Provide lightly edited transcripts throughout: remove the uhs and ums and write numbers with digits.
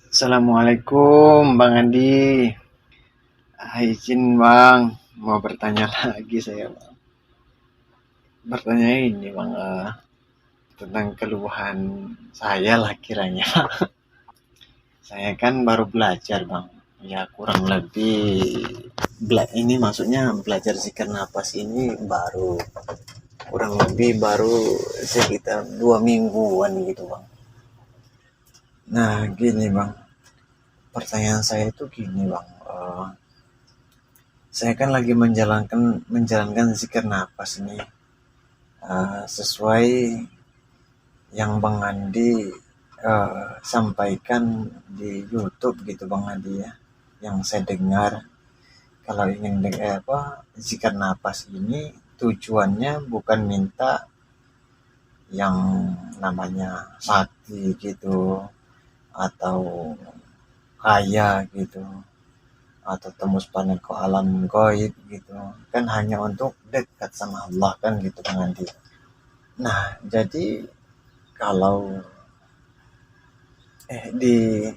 Assalamualaikum Bang Andi. Izin Bang, mau bertanya lagi saya Bang. Bertanya ini Bang, tentang keluhan saya lah kiranya. Saya kan baru belajar Bang. Ya kurang lebih ini maksudnya belajar zikir napas ini kurang lebih baru sekitar 2 mingguan gitu Bang. Nah gini Bang, pertanyaan saya itu gini Bang. Saya kan lagi menjalankan zikir napas ini, sesuai yang Bang Andi sampaikan di YouTube gitu Bang Andi ya. Yang saya dengar kalau ingin zikir napas ini tujuannya bukan minta yang namanya sakti gitu atau kaya gitu atau tembus pandang ke alam gaib gitu, kan hanya untuk dekat sama Allah kan gitu Bang Andi. Nah jadi kalau di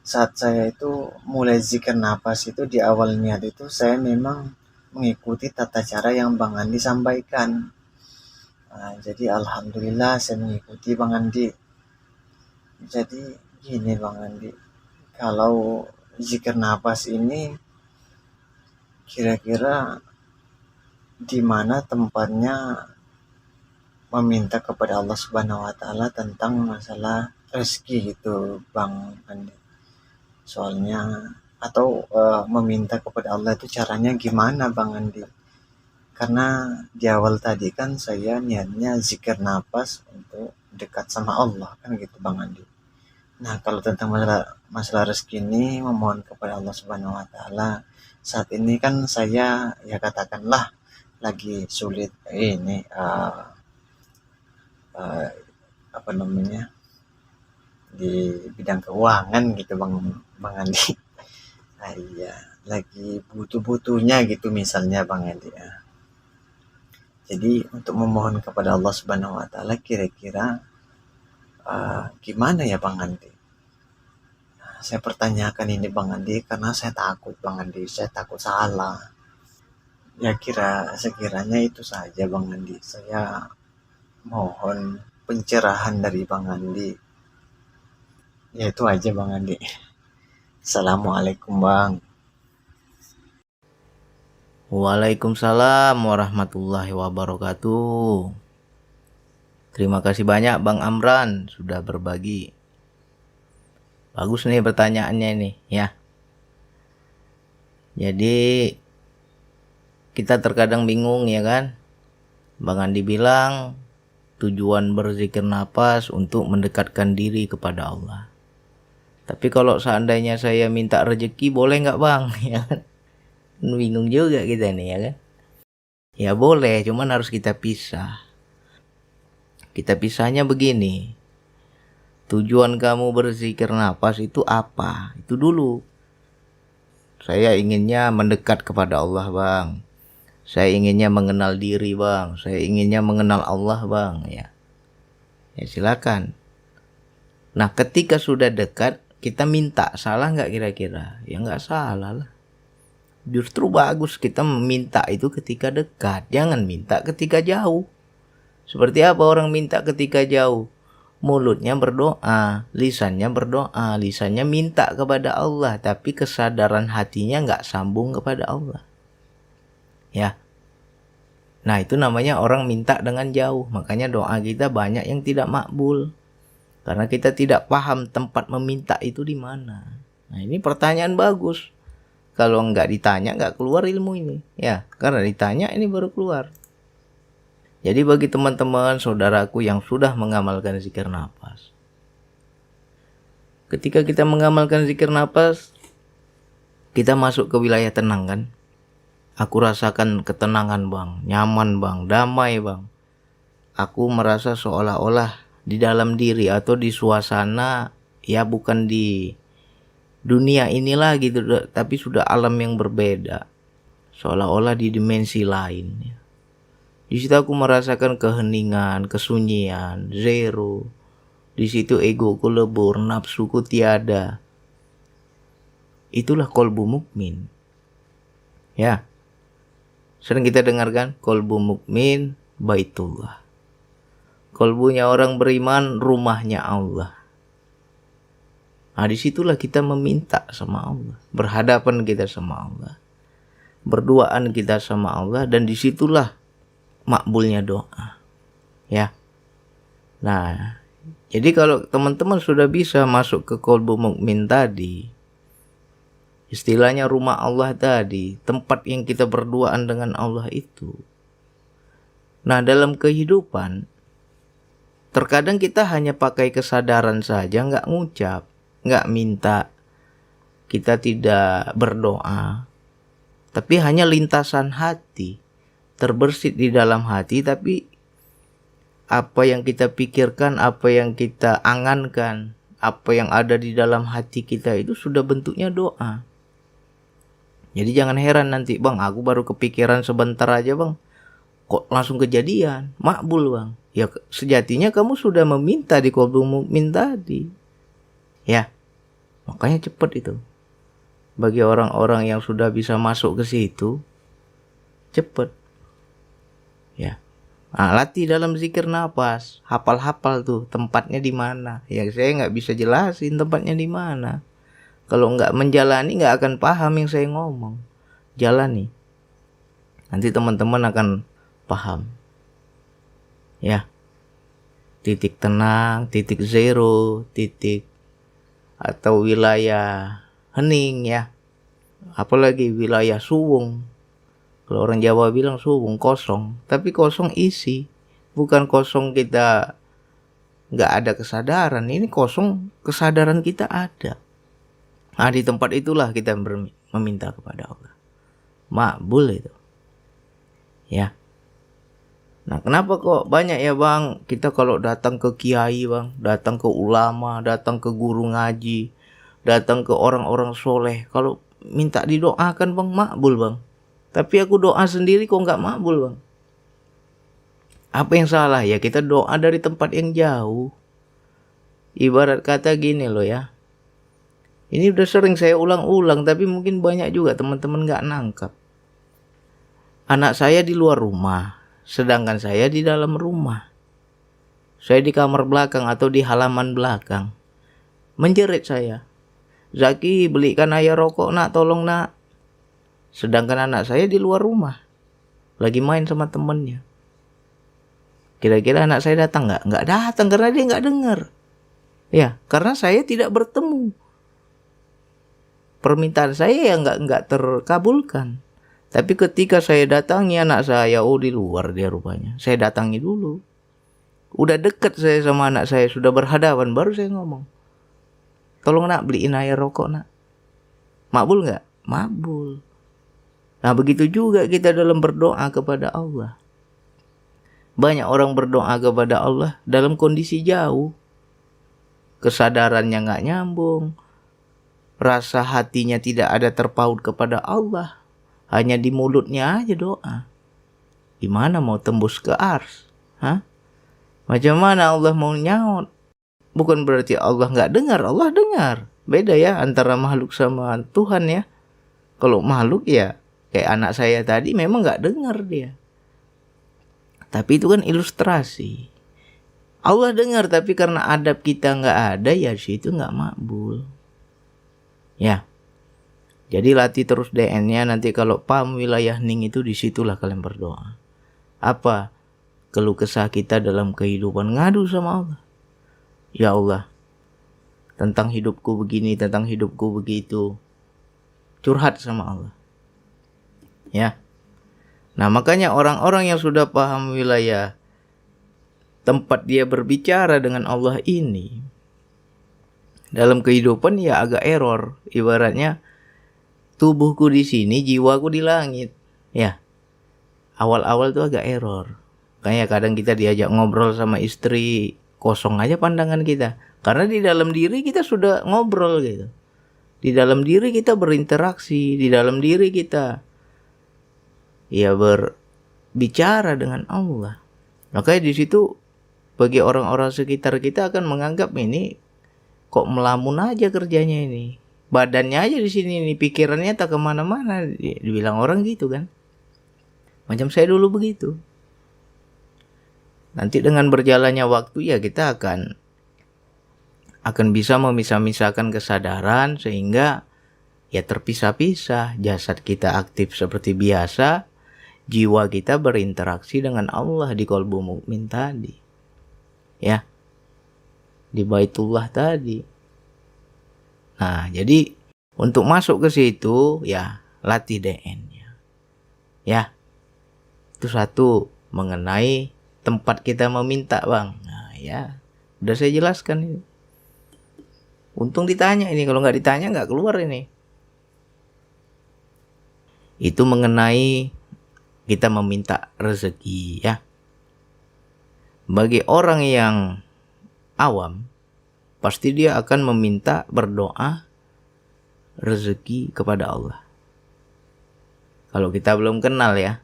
saat saya itu mulai zikir napas itu di awal niat itu saya memang mengikuti tata cara yang Bang Andi sampaikan. Jadi alhamdulillah saya mengikuti Bang Andi. Jadi gini Bang Andi, kalau zikir napas ini kira-kira di mana tempatnya meminta kepada Allah Subhanahu wa taala tentang masalah rezeki gitu Bang Andi. Soalnya atau meminta kepada Allah itu caranya gimana Bang Andi? Karena di awal tadi kan saya niatnya zikir napas untuk dekat sama Allah kan gitu Bang Andi. Nah, kalau tentang masalah rezeki ini memohon kepada Allah Subhanahu wa taala. Saat ini kan saya ya katakanlah lagi sulit ini uh, apa namanya? Di bidang keuangan gitu Bang Bang Andi. Iya, lagi butuh-butuhnya gitu misalnya Bang Andi ya. Jadi untuk memohon kepada Allah Subhanahu wa taala kira-kira gimana ya Bang Andi? Saya pertanyakan ini Bang Andi karena saya takut Bang Andi, saya takut salah. Ya sekiranya itu saja Bang Andi. Saya mohon pencerahan dari Bang Andi. Ya itu aja Bang Andi. Assalamualaikum Bang. Waalaikumsalam warahmatullahi wabarakatuh. Terima kasih banyak Bang Amran sudah berbagi. Bagus nih pertanyaannya nih ya. Jadi kita terkadang bingung ya kan. Bang Andi bilang tujuan berzikir napas untuk mendekatkan diri kepada Allah. Tapi kalau seandainya saya minta rezeki boleh nggak Bang? Ya kan? Bingung juga kita nih ya kan. Ya boleh, cuman harus kita pisah. Kita pisahnya begini. Tujuan kamu berzikir napas itu apa? Itu dulu. Saya inginnya mendekat kepada Allah Bang. Saya inginnya mengenal diri Bang. Saya inginnya mengenal Allah Bang. Ya silakan. Nah ketika sudah dekat kita minta. Salah nggak kira-kira? Ya nggak salah lah. Justru bagus kita meminta itu ketika dekat. Jangan minta ketika jauh. Seperti apa orang minta ketika jauh? Mulutnya berdoa, lisannya berdoa, lisannya minta kepada Allah, tapi kesadaran hatinya nggak sambung kepada Allah. Ya, nah itu namanya orang minta dengan jauh. Makanya doa kita banyak yang tidak makbul, karena kita tidak paham tempat meminta itu di mana. Nah ini pertanyaan bagus. Kalau nggak ditanya nggak keluar ilmu ini, ya karena ditanya ini baru keluar. Jadi bagi teman-teman saudaraku yang sudah mengamalkan zikir napas, ketika kita mengamalkan zikir napas, kita masuk ke wilayah tenang kan. Aku rasakan ketenangan Bang, nyaman Bang, damai Bang. Aku merasa seolah-olah di dalam diri atau di suasana, ya bukan di dunia inilah gitu, tapi sudah alam yang berbeda. Seolah-olah di dimensi lain. Di situ aku merasakan keheningan, kesunyian, zero. Di situ egoku lebur, nafsuku tiada. Itulah kolbu mukmin. Ya, sering kita dengarkan kolbu mukmin baitullah. Kolbunya orang beriman rumahnya Allah. Nah, disitulah kita meminta sama Allah, berhadapan kita sama Allah, berduaan kita sama Allah, dan disitulah makbulnya doa. Ya. Nah, jadi kalau teman-teman sudah bisa masuk ke kolbu mukmin tadi, istilahnya rumah Allah tadi, tempat yang kita berduaan dengan Allah itu. Nah, dalam kehidupan, terkadang kita hanya pakai kesadaran saja, nggak ngucap, nggak minta, kita tidak berdoa, tapi hanya lintasan hati, terbersit di dalam hati, tapi apa yang kita pikirkan, apa yang kita angankan, apa yang ada di dalam hati kita itu sudah bentuknya doa. Jadi jangan heran nanti, bang, aku baru kepikiran sebentar aja bang, kok langsung kejadian, makbul bang. Ya sejatinya kamu sudah meminta di kolbu mukmin tadi. Ya, makanya cepat itu. Bagi orang-orang yang sudah bisa masuk ke situ, cepat. Ya. Nah, latih dalam zikir nafas, hafal-hafal tuh tempatnya di mana. Ya saya nggak bisa jelasin tempatnya di mana. Kalau nggak menjalani nggak akan paham yang saya ngomong. Jalani. Nanti teman-teman akan paham. Ya. Titik tenang, titik zero, titik atau wilayah hening ya. Apalagi wilayah suwung. Kalau orang Jawa bilang suwung, kosong. Tapi kosong isi. Bukan kosong kita nggak ada kesadaran. Ini kosong kesadaran kita ada. Nah, di tempat itulah kita meminta kepada Allah. Makbul itu. Ya. Nah, kenapa kok banyak ya bang, kita kalau datang ke kiai bang, datang ke ulama, datang ke guru ngaji, datang ke orang-orang soleh, kalau minta didoakan bang, makbul bang. Tapi aku doa sendiri kok nggak makbul bang. Apa yang salah ya? Kita doa dari tempat yang jauh. Ibarat kata gini loh ya. Ini udah sering saya ulang-ulang, tapi mungkin banyak juga teman-teman nggak nangkap. Anak saya di luar rumah, sedangkan saya di dalam rumah. Saya di kamar belakang atau di halaman belakang. Menjerit saya, Zaki belikan ayah rokok nak, tolong nak. Sedangkan anak saya di luar rumah, lagi main sama temennya. Kira-kira anak saya datang nggak? Nggak datang karena dia nggak dengar. Ya, karena saya tidak bertemu. Permintaan saya ya nggak terkabulkan. Tapi ketika saya datangi anak saya, oh di luar dia rupanya. Saya datangi dulu. Udah deket saya sama anak saya, sudah berhadapan, baru saya ngomong. Tolong nak beliin ayah rokok nak. Makbul nggak? Makbul. Nah begitu juga kita dalam berdoa kepada Allah. Banyak orang berdoa kepada Allah dalam kondisi jauh. Kesadarannya nggak nyambung. Rasa hatinya tidak ada terpaut kepada Allah. Hanya di mulutnya aja doa. Gimana mau tembus ke ars? Hah? Macam mana Allah mau nyaut? Bukan berarti Allah nggak dengar. Allah dengar. Beda ya antara makhluk sama Tuhan ya. Kalau makhluk ya kayak anak saya tadi memang nggak dengar dia. Tapi itu kan ilustrasi. Allah dengar tapi karena adab kita nggak ada ya situ nggak makbul. Ya. Jadi latih terus DN-nya, nanti kalau paham wilayah ning itu disitulah kalian berdoa. Apa keluh kesah kita dalam kehidupan, ngadu sama Allah. Ya Allah, tentang hidupku begini, tentang hidupku begitu. Curhat sama Allah. Ya. Nah makanya orang-orang yang sudah paham wilayah tempat dia berbicara dengan Allah ini, dalam kehidupan ya agak error. Ibaratnya tubuhku di sini, jiwaku di langit. Ya, awal-awal tuh agak error. Kayak kadang kita diajak ngobrol sama istri, kosong aja pandangan kita. Karena di dalam diri kita sudah ngobrol gitu. Di dalam diri kita berinteraksi, di dalam diri kita ya berbicara dengan Allah. Makanya di situ bagi orang-orang sekitar kita akan menganggap ini kok melamun aja kerjanya ini. badannya aja di sini nih, pikirannya tak kemana-mana. Dibilang orang gitu kan. Macam saya dulu begitu. Nanti dengan berjalannya waktu ya kita akan bisa memisah-misahkan kesadaran sehingga ya terpisah-pisah. Jasad kita aktif seperti biasa, jiwa kita berinteraksi dengan Allah di qalbu mukmin tadi. Ya. Di Baitullah tadi. Nah, jadi untuk masuk ke situ ya latih DN-nya. Ya. Itu satu mengenai tempat kita meminta, Bang. Nah, ya. Udah saya jelaskan ini. Untung ditanya ini, kalau nggak ditanya nggak keluar ini. Itu mengenai kita meminta rezeki ya. Bagi orang yang awam, pasti dia akan meminta berdoa rezeki kepada Allah. Kalau kita belum kenal ya,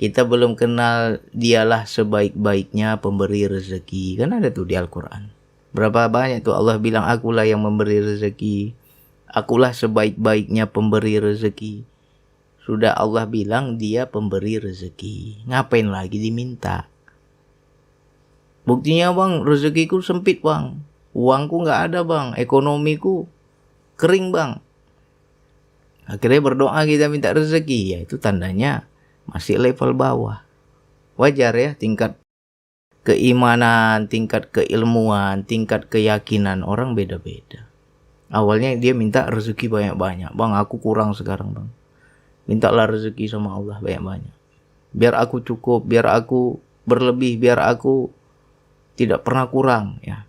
kita belum kenal dialah sebaik-baiknya pemberi rezeki. Kan ada tuh di Al-Quran. Berapa banyak tuh Allah bilang, akulah yang memberi rezeki. Akulah sebaik-baiknya pemberi rezeki. Sudah Allah bilang dia pemberi rezeki. Ngapain lagi diminta? Buktinya bang, rezekiku sempit bang. Uangku gak ada bang. Ekonomiku kering bang. Akhirnya berdoa kita minta rezeki. Ya itu tandanya masih level bawah. Wajar ya, tingkat keimanan, tingkat keilmuan, tingkat keyakinan orang beda-beda. Awalnya dia minta rezeki banyak-banyak. Bang, aku kurang sekarang bang. Mintalah rezeki sama Allah banyak-banyak. Biar aku cukup, biar aku berlebih, biar aku tidak pernah kurang. Ya.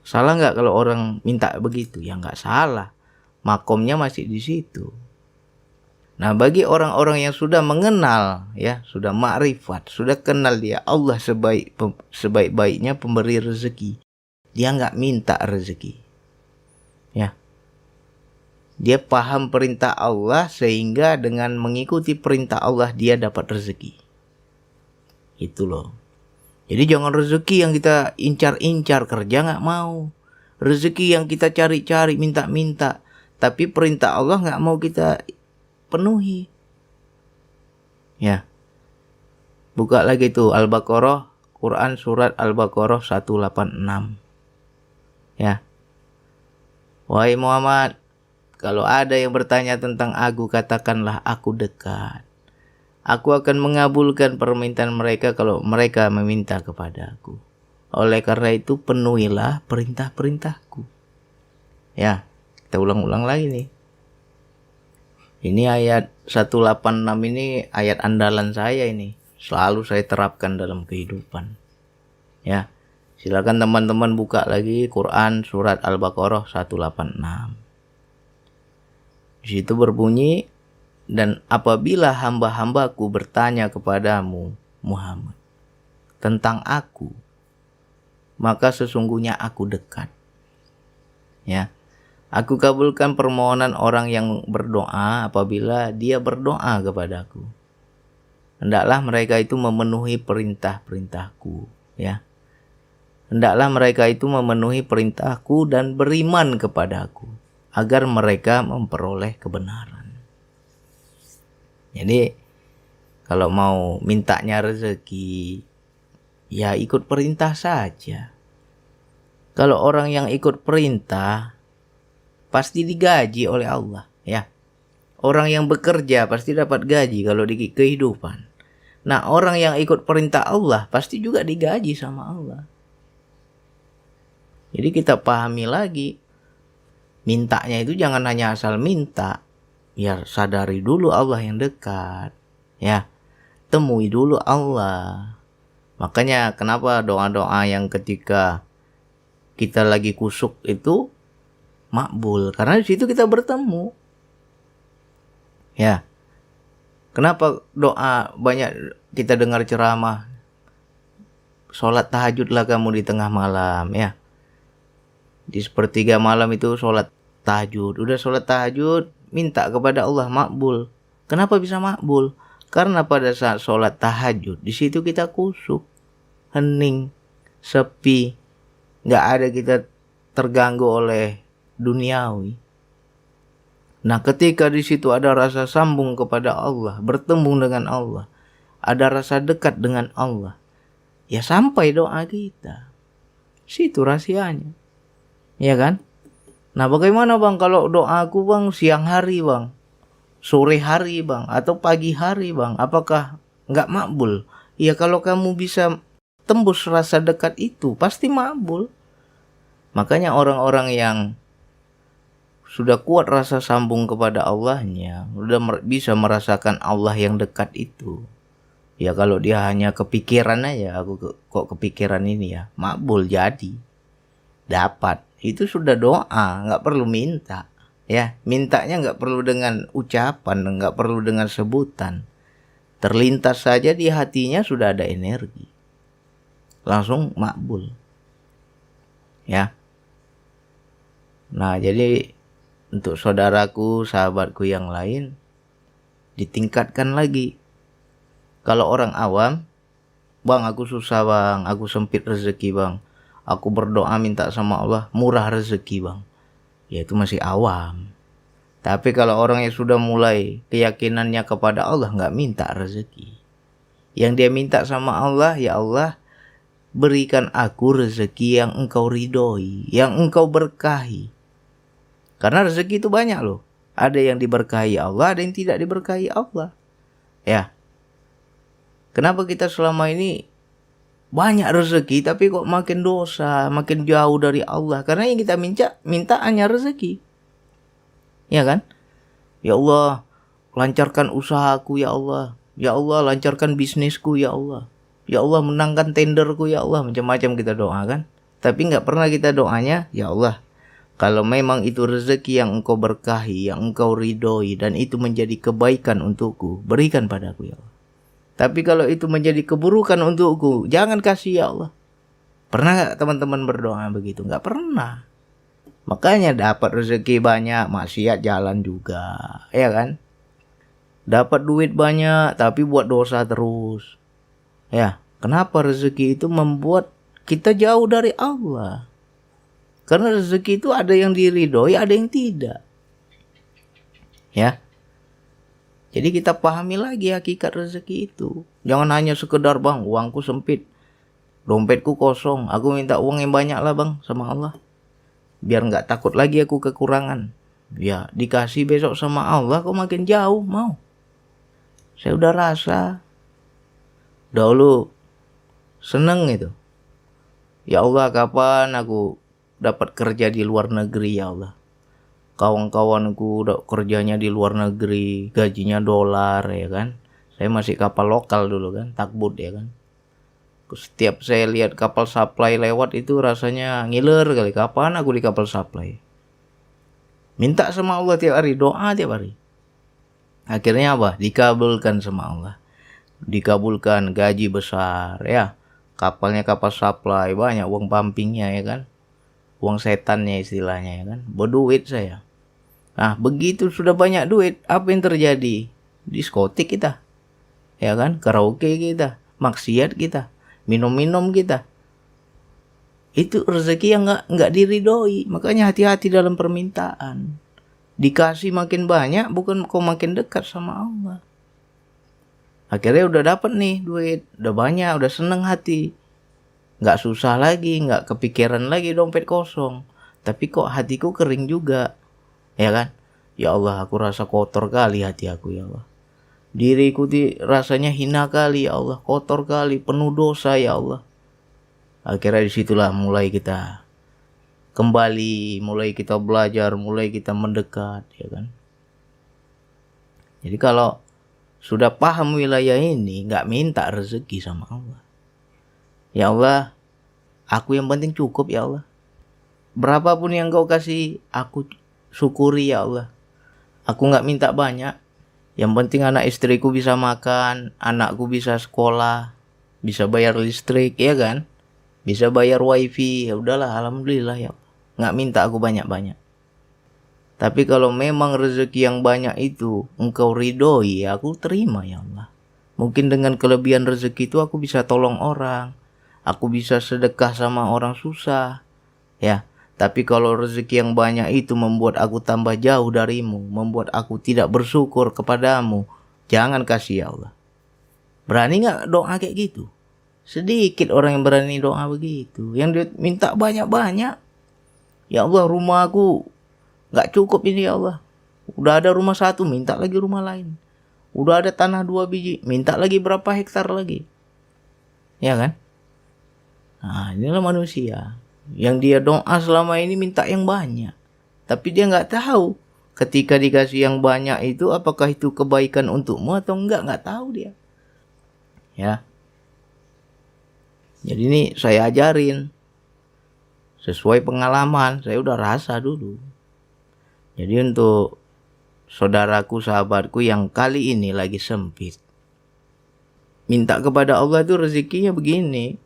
Salah nggak kalau orang minta begitu? Ya nggak salah. Makomnya masih di situ. Nah, bagi orang-orang yang sudah mengenal, ya, sudah ma'rifat, sudah kenal dia Allah sebaik-baiknya pemberi rezeki, dia nggak minta rezeki, ya. Dia paham perintah Allah sehingga dengan mengikuti perintah Allah dia dapat rezeki. Itu loh. Jadi jangan rezeki yang kita incar-incar, kerja nggak mau. Rezeki yang kita cari-cari, minta-minta, tapi perintah Allah nggak mau kita penuhi. Ya. Buka lagi tuh Al-Baqarah, Quran surat Al-Baqarah 186. Ya. Wahai Muhammad, kalau ada yang bertanya tentang aku, katakanlah aku dekat. Aku akan mengabulkan permintaan mereka kalau mereka meminta kepada aku. Oleh karena itu penuhilah perintah-perintahku. Ya, kita ulang-ulang lagi nih. Ini ayat 186 ini ayat andalan saya ini. Selalu saya terapkan dalam kehidupan. Ya. Silakan teman-teman buka lagi Quran surat Al-Baqarah 186. Di situ berbunyi, dan apabila hamba-hambaku bertanya kepadamu Muhammad tentang aku, maka sesungguhnya aku dekat. Ya. Aku kabulkan permohonan orang yang berdoa apabila dia berdoa kepadaku. Hendaklah mereka itu memenuhi perintah-perintahku, ya. Hendaklah mereka itu memenuhi perintahku dan beriman kepadaku, agar mereka memperoleh kebenaran. Jadi, kalau mau mintanya rezeki, ya ikut perintah saja. Kalau orang yang ikut perintah, pasti digaji oleh Allah, ya. Orang yang bekerja pasti dapat gaji kalau di kehidupan. Nah, orang yang ikut perintah Allah pasti juga digaji sama Allah. Jadi kita pahami lagi, mintanya itu jangan hanya asal minta. Ya, sadari dulu Allah yang dekat, ya. Temui dulu Allah. Makanya kenapa doa-doa yang ketika kita lagi kusuk itu makbul, karena di situ kita bertemu. Ya. Kenapa doa banyak kita dengar ceramah? Sholat tahajudlah kamu di tengah malam, ya. Di sepertiga malam itu sholat tahajud. Udah sholat tahajud, minta kepada Allah makbul. Kenapa bisa makbul? Karena pada saat sholat tahajud, di situ kita kusuk, hening, sepi, nggak ada kita terganggu oleh duniawi. Nah, ketika di situ ada rasa sambung kepada Allah, bertemu dengan Allah, ada rasa dekat dengan Allah, ya sampai doa kita. Situ rahasianya. Ya kan? Nah, bagaimana bang kalau doaku bang siang hari bang, sore hari bang, atau pagi hari bang, apakah nggak makbul? Ya kalau kamu bisa tembus rasa dekat itu, pasti makbul. Makanya orang-orang yang sudah kuat rasa sambung kepada Allahnya, sudah bisa merasakan Allah yang dekat itu. Ya kalau dia hanya kepikiran aja, aku kok kepikiran ini ya, makbul jadi, dapat. Itu sudah doa, nggak perlu minta. Ya, mintanya nggak perlu dengan ucapan, nggak perlu dengan sebutan. Terlintas saja di hatinya sudah ada energi. Langsung makbul. Ya. Nah, jadi untuk saudaraku, sahabatku yang lain, ditingkatkan lagi. Kalau orang awam, bang aku susah bang, aku sempit rezeki bang, aku berdoa minta sama Allah murah rezeki bang, ya itu masih awam. Tapi kalau orang yang sudah mulai keyakinannya kepada Allah, nggak minta rezeki. Yang dia minta sama Allah, ya Allah berikan aku rezeki yang engkau ridhoi, yang engkau berkahi. Karena rezeki itu banyak loh. Ada yang diberkahi Allah, ada yang tidak diberkahi Allah. Ya. Kenapa kita selama ini banyak rezeki tapi kok makin dosa, makin jauh dari Allah? Karena yang kita minta hanya rezeki. Ya kan? Ya Allah, lancarkan usahaku ya Allah. Ya Allah, lancarkan bisnisku ya Allah. Ya Allah, menangkan tenderku ya Allah. Macam-macam kita doa kan. Tapi nggak pernah kita doanya, ya Allah, kalau memang itu rezeki yang engkau berkahi, yang engkau ridhoi, dan itu menjadi kebaikan untukku, berikan padaku ya Allah. Tapi kalau itu menjadi keburukan untukku, jangan kasih ya Allah. Pernah gak teman-teman berdoa begitu? Gak pernah. Makanya dapat rezeki banyak, maksiat jalan juga. Ya kan? Dapat duit banyak, tapi buat dosa terus. Ya, kenapa rezeki itu membuat kita jauh dari Allah? Karena rezeki itu ada yang diridhoi, ada yang tidak. Ya. Jadi kita pahami lagi hakikat rezeki itu. Jangan hanya sekedar bang, uangku sempit, dompetku kosong, aku minta uang yang banyak lah bang sama Allah. Biar gak takut lagi aku kekurangan. Ya dikasih besok sama Allah kok makin jauh mau. Saya udah rasa. Dahulu seneng itu. Ya Allah, kapan aku dapat kerja di luar negeri ya Allah. Kawan-kawanku udah kerjanya di luar negeri, gajinya dolar ya kan. Saya masih kapal lokal dulu kan, takbut ya kan. Setiap saya lihat kapal supply lewat itu rasanya ngiler kali, kapan aku di kapal supply. Minta sama Allah tiap hari, doa tiap hari. Akhirnya apa? Dikabulkan sama Allah. Dikabulkan, gaji besar ya. Kapalnya kapal supply, banyak uang pumpingnya ya kan. Uang setannya istilahnya ya kan. Berduit saya. Nah begitu sudah banyak duit, apa yang terjadi? Diskotik kita, ya kan, karaoke kita, maksiat kita, minum-minum kita. Itu rezeki yang nggak diridhoi. Makanya hati-hati dalam permintaan. Dikasih makin banyak, bukan kau makin dekat sama Allah. Akhirnya udah dapat nih duit, udah banyak, udah seneng hati, nggak susah lagi, nggak kepikiran lagi dompet kosong. Tapi kok hatiku kering juga. Ya kan? Ya Allah, aku rasa kotor kali hati aku ya Allah. Diriku rasanya hina kali ya Allah, kotor kali, penuh dosa ya Allah. Akhirnya disitulah mulai kita kembali, mulai kita belajar, mulai kita mendekat ya kan. Jadi kalau sudah paham wilayah ini, nggak minta rezeki sama Allah. Ya Allah, aku yang penting cukup ya Allah. Berapapun yang kau kasih, aku syukuri ya Allah. Aku gak minta banyak. Yang penting anak istriku bisa makan, anakku bisa sekolah, bisa bayar listrik, ya kan? Bisa bayar wifi, ya udahlah, alhamdulillah ya Allah. Gak minta aku banyak-banyak. Tapi kalau memang rezeki yang banyak itu engkau ridhoi, ya aku terima ya Allah. Mungkin dengan kelebihan rezeki itu aku bisa tolong orang. Aku bisa sedekah sama orang susah. Ya. Tapi kalau rezeki yang banyak itu membuat aku tambah jauh darimu, membuat aku tidak bersyukur kepadamu, jangan kasih ya Allah. Berani nggak doa kayak gitu? Sedikit orang yang berani doa begitu. Yang dia minta banyak-banyak. Ya Allah, rumah aku nggak cukup ini ya Allah. Udah ada rumah satu, minta lagi rumah lain. Udah ada tanah 2 biji, minta lagi berapa hektar lagi. Ya kan? Nah, inilah manusia. Yang dia doa selama ini minta yang banyak. Tapi dia nggak tahu ketika dikasih yang banyak itu apakah itu kebaikan untukmu atau nggak tahu dia. Ya. Jadi ini saya ajarin sesuai pengalaman, saya udah rasa dulu. Jadi untuk saudaraku, sahabatku yang kali ini lagi sempit, minta kepada Allah itu rezekinya begini.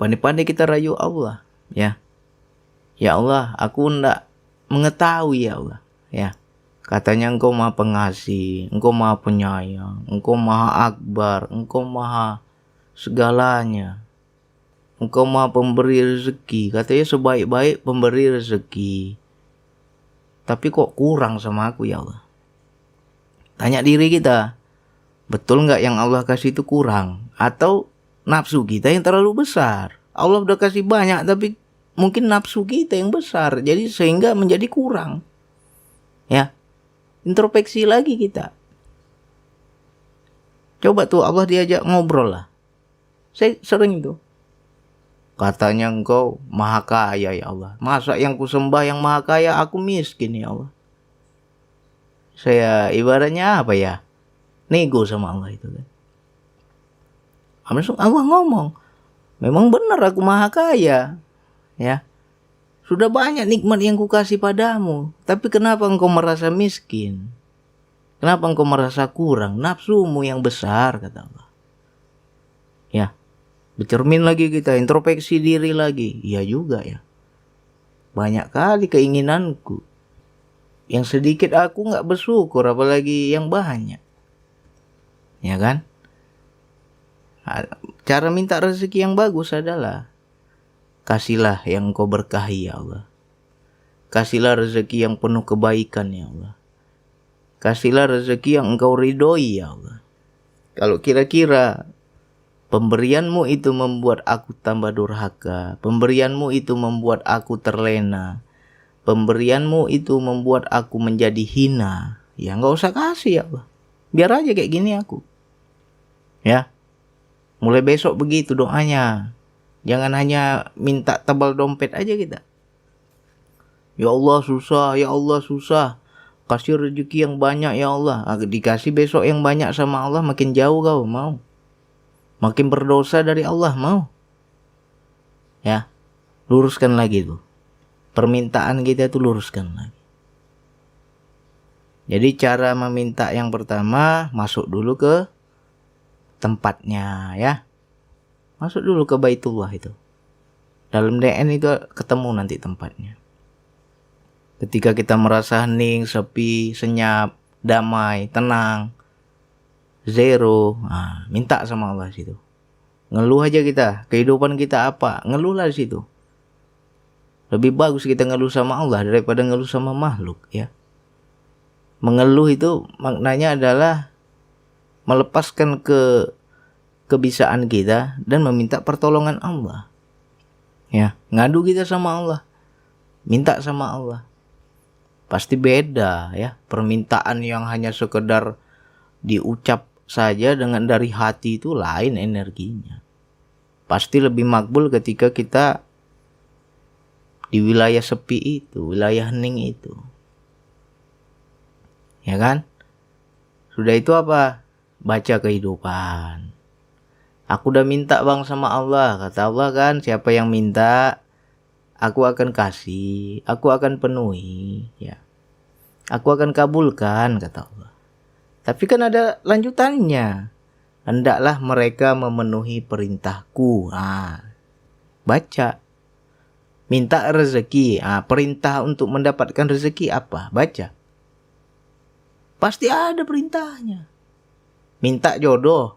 Pandai-pandai kita rayu Allah. Ya Allah, aku ndak mengetahui ya Allah. Ya, katanya Engkau Maha Pengasih, Engkau Maha Penyayang, Engkau Maha Akbar, Engkau Maha segalanya, Engkau Maha Pemberi rezeki. Katanya sebaik-baik pemberi rezeki. Tapi kok kurang sama aku ya Allah. Tanya diri kita, betul nggak yang Allah kasih itu kurang? Atau nafsu kita yang terlalu besar? Allah udah kasih banyak tapi mungkin nafsu kita yang besar. Jadi sehingga menjadi kurang. Ya, introspeksi lagi kita. Coba tuh Allah diajak ngobrol lah. Saya sering itu. Katanya Engkau Maha Kaya ya Allah. Masa yang kusembah yang Maha Kaya aku miskin ya Allah. Saya ibaratnya apa ya? Nego sama Allah itu kan. Langsung Allah ngomong, memang benar aku Maha Kaya. Ya. Sudah banyak nikmat yang kukasih padamu, tapi kenapa engkau merasa miskin? Kenapa engkau merasa kurang? Nafsumu yang besar, kata Allah. Ya. Bercermin lagi kita, introspeksi diri lagi. Iya juga ya. Banyak kali keinginanku. Yang sedikit aku gak bersyukur, apalagi yang banyak. Ya kan? Cara minta rezeki yang bagus adalah, kasihlah yang Engkau berkahi ya Allah. Kasihlah rezeki yang penuh kebaikan ya Allah. Kasihlah rezeki yang Engkau ridhoi ya Allah. Kalau kira-kira pemberianmu itu membuat aku tambah durhaka, pemberianmu itu membuat aku terlena, pemberianmu itu membuat aku menjadi hina, ya gak usah kasih ya Allah. Biar aja kayak gini aku. Ya. Mulai besok begitu doanya. Jangan hanya minta tebal dompet aja kita. Ya Allah susah, ya Allah susah. Kasih rezeki yang banyak ya Allah. Dikasih besok yang banyak sama Allah, makin jauh kau mau. Makin berdosa dari Allah mau. Ya. Luruskan lagi tuh. Permintaan kita tuh luruskan lagi. Jadi cara meminta yang pertama, masuk dulu ke tempatnya ya. Masuk dulu ke Baitullah itu. Dalam DN itu ketemu nanti tempatnya. Ketika kita merasa hening, sepi, senyap, damai, tenang, zero, minta sama Allah situ. Ngeluh aja kita, kehidupan kita apa, ngeluhlah di situ. Lebih bagus kita ngeluh sama Allah daripada ngeluh sama makhluk ya. Mengeluh itu maknanya adalah melepaskan kebisaan kita dan meminta pertolongan Allah. Ya, ngadu kita sama Allah. Minta sama Allah. Pasti beda ya. Permintaan yang hanya sekedar diucap saja dengan dari hati itu lain energinya. Pasti lebih makbul ketika kita di wilayah sepi itu, wilayah hening itu. Ya kan? Sudah itu apa? Baca kehidupan. Aku udah minta bang sama Allah. Kata Allah kan, siapa yang minta, aku akan kasih, aku akan penuhi. Ya. Aku akan kabulkan, kata Allah. Tapi kan ada lanjutannya. Hendaklah mereka memenuhi perintahku. Baca. Minta rezeki. Perintah untuk mendapatkan rezeki apa? Baca. Pasti ada perintahnya. Minta jodoh.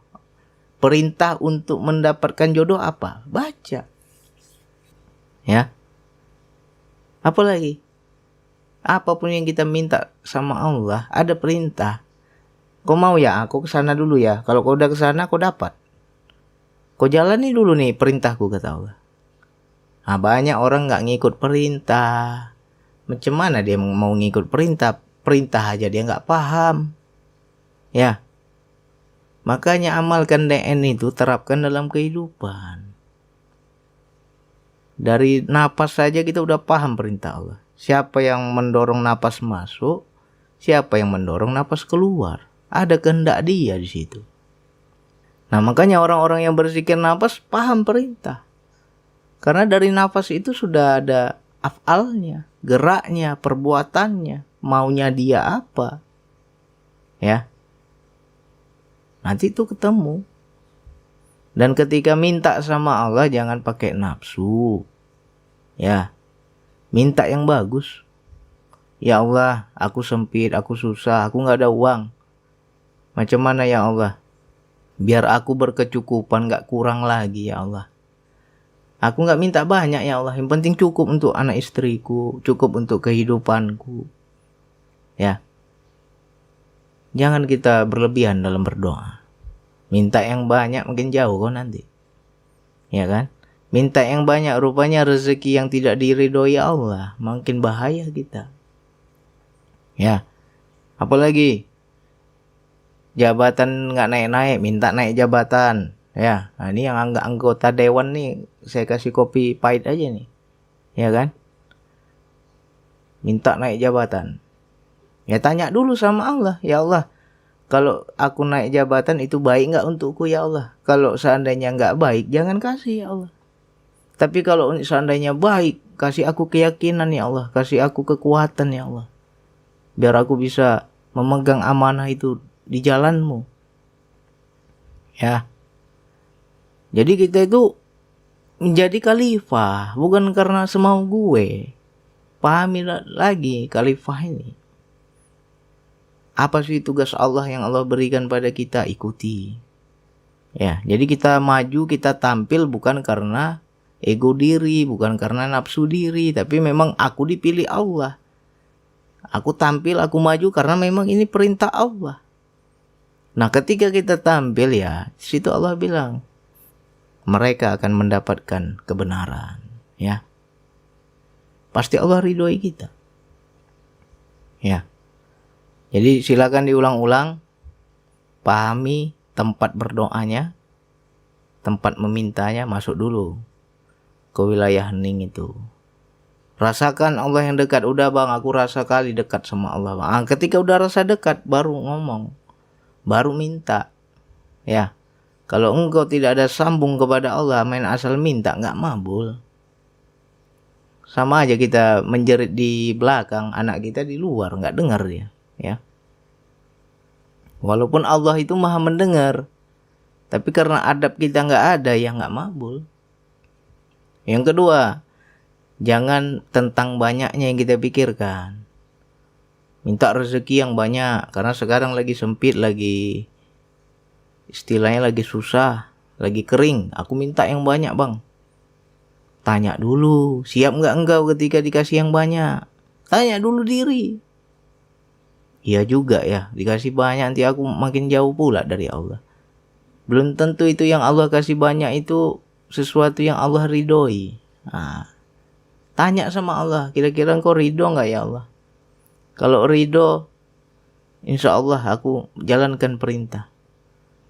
Perintah untuk mendapatkan jodoh apa? Baca. Ya. Apalagi apapun yang kita minta sama Allah ada perintah. Kau mau ya aku kesana dulu ya. Kalau kau udah kesana kau dapat. Kau jalani dulu nih perintahku, kata Allah. Nah, banyak orang nggak ngikut perintah. Macam mana dia mau ngikut perintah? Perintah aja dia nggak paham. Ya, makanya amalkan DN itu, terapkan dalam kehidupan. Dari napas saja kita udah paham perintah Allah. Siapa yang mendorong napas masuk, siapa yang mendorong napas keluar. Ada kehendak dia di situ. Nah, makanya orang-orang yang berzikir napas paham perintah. Karena dari nafas itu sudah ada afalnya, geraknya, perbuatannya, maunya dia apa. Ya. Nanti itu ketemu. Dan ketika minta sama Allah jangan pakai nafsu. Ya. Minta yang bagus. Ya Allah, aku sempit, aku susah, aku gak ada uang. Macam mana ya Allah? Biar aku berkecukupan, gak kurang lagi ya Allah. Aku gak minta banyak ya Allah. Yang penting cukup untuk anak istriku. Cukup untuk kehidupanku. Ya. Jangan kita berlebihan dalam berdoa. Minta yang banyak makin jauh kok nanti. Ya kan? Minta yang banyak rupanya rezeki yang tidak diridhoi Allah. Makin bahaya kita. Ya. Apalagi jabatan gak naik-naik. Minta naik jabatan. Ya, nah ini yang anggota dewan nih, saya kasih kopi pahit aja nih. Ya kan? Minta naik jabatan. Ya tanya dulu sama Allah. Ya Allah, kalau aku naik jabatan itu baik gak untukku ya Allah? Kalau seandainya gak baik, jangan kasih ya Allah. Tapi kalau seandainya baik, kasih aku keyakinan ya Allah. Kasih aku kekuatan ya Allah. Biar aku bisa memegang amanah itu di jalanmu. Ya. Jadi kita itu menjadi khalifah bukan karena semau gue. Pahami lagi khalifah ini. Apa sih tugas Allah yang Allah berikan pada kita? Ikuti. Ya, jadi kita maju, kita tampil bukan karena ego diri, bukan karena nafsu diri, tapi memang aku dipilih Allah. Aku tampil, aku maju karena memang ini perintah Allah. Nah, ketika kita tampil ya, situ Allah bilang mereka akan mendapatkan kebenaran, ya. Pasti Allah ridhoi kita. Ya. Jadi silakan diulang-ulang, pahami tempat berdoanya, tempat memintanya, masuk dulu ke wilayah hening itu. Rasakan Allah yang dekat. Udah bang, aku rasa kali dekat sama Allah bang. Nah, ketika udah rasa dekat, baru ngomong, baru minta, ya. Kalau engkau tidak ada sambung kepada Allah, main asal minta, gak mabul. Sama aja kita menjerit di belakang, anak kita di luar, gak dengar dia. Ya. Walaupun Allah itu maha mendengar, tapi karena adab kita gak ada, ya gak mabul. Yang kedua, jangan tentang banyaknya yang kita pikirkan. Minta rezeki yang banyak, karena sekarang lagi sempit, lagi istilahnya lagi susah, lagi kering. Aku minta yang banyak bang. Tanya dulu, siap gak engkau ketika dikasih yang banyak? Tanya dulu diri. Iya juga ya, dikasih banyak nanti aku makin jauh pula dari Allah. Belum tentu itu yang Allah kasih banyak itu sesuatu yang Allah ridhoi. Nah, tanya sama Allah, kira-kira engkau ridho gak ya Allah? Kalau ridho, insya Allah aku jalankan perintah.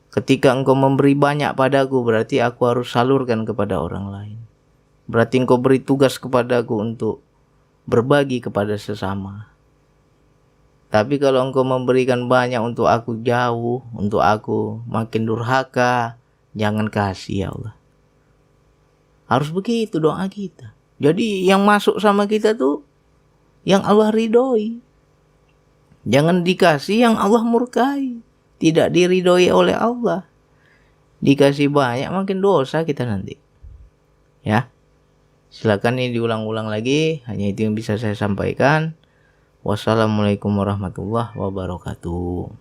Ketika engkau memberi banyak padaku, berarti aku harus salurkan kepada orang lain. Berarti engkau beri tugas kepadaku untuk berbagi kepada sesama. Tapi kalau engkau memberikan banyak untuk aku jauh, untuk aku makin durhaka, jangan kasih ya Allah. Harus begitu doa kita. Jadi yang masuk sama kita tuh yang Allah ridhoi. Jangan dikasih yang Allah murkai. Tidak diridhoi oleh Allah. Dikasih banyak makin dosa kita nanti. Ya. Silakan ini diulang-ulang lagi. Hanya itu yang bisa saya sampaikan. Wassalamualaikum warahmatullahi wabarakatuh.